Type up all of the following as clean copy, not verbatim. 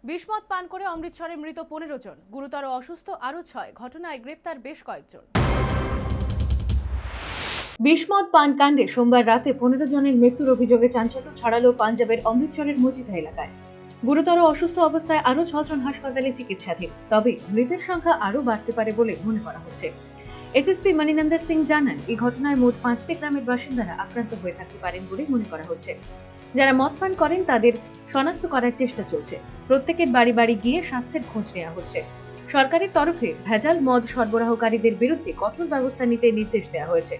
বিষমদ পান করে অমৃতসরে মৃত 15 জন, গুরুতর অসুস্থ আরও 6, ঘটনায় গ্রেপ্তার বেশ কয়েকজন। বিষমদ পান কাণ্ডে সোমবার রাতে 15 জনের মৃত্যুর অভিযোগে চাঞ্চল্য ছড়ালো পাঞ্জাবের অমৃতসরের মজিদা এলাকায়। গুরুতর অসুস্থ অবস্থায় আরও 6 জন হাসপাতালে চিকিৎসাধীন, তবে মৃতের সংখ্যা আরও বাড়তে পারে বলে মনে করা হচ্ছে। এসএসপি মণিনন্দর সিং জানান, এই ঘটনায় মোট 5টি গ্রামের বাসিন্দারা আক্রান্ত হয়ে থাকতে পারেন বলে মনে করা হচ্ছে। যারা মদ পান করেন তাদের শনাক্ত করার চেষ্টা চলছে। প্রত্যেকের বাড়ি বাড়ি গিয়ে স্বাস্থ্যের খোঁজ নেওয়া হচ্ছে। সরকারের তরফে ভেজাল মদ সরবরাহকারীদের বিরুদ্ধে কঠোর ব্যবস্থা নিতে নির্দেশ দেওয়া হয়েছে।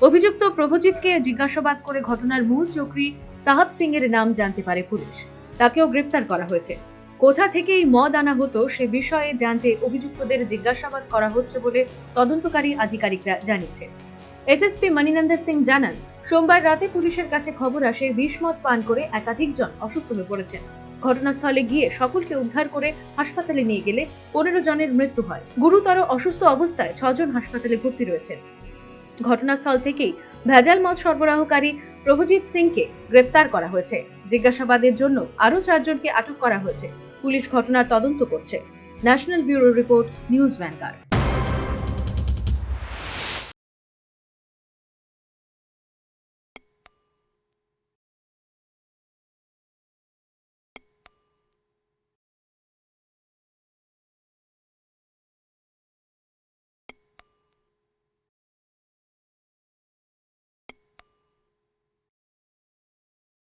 অভিযুক্ত প্রভজিৎকে জিজ্ঞাসাবাদ করে ঘটনার মূল চক্রী সাহাব সিং এর নাম জানতে পারে পুলিশ। তাকেও গ্রেপ্তার করা হয়েছে। কোথা থেকে এই মদ আনা হতো সে বিষয়ে জানতে অভিযুক্তদের জিজ্ঞাসাবাদ করা হচ্ছে বলে তদন্তকারী আধিকারিকরা জানিয়েছেন। এসএসপি মণিনন্দর সিং জানান, সোমবার রাতে পুলিশের কাছে খবর আসে বিষমদ পান করে একাধিক জন অসুস্থ হয়ে পড়েছেন। ঘটনাস্থলে গিয়ে সকলকে উদ্ধার করে হাসপাতালে নিয়ে গেলে 15 জনের মৃত্যু হয়। গুরুতর অসুস্থ অবস্থায় 6 জন হাসপাতালে ভর্তি রয়েছেন। ঘটনাস্থল থেকেই ভেজাল মদ সরবরাহকারী প্রভজিৎ সিংকে গ্রেপ্তার করা হয়েছে। জিজ্ঞাসাবাদের জন্য আরও 4 জনকে আটক করা হয়েছে। পুলিশ ঘটনার তদন্ত করছে। National bureau report, news vanguard.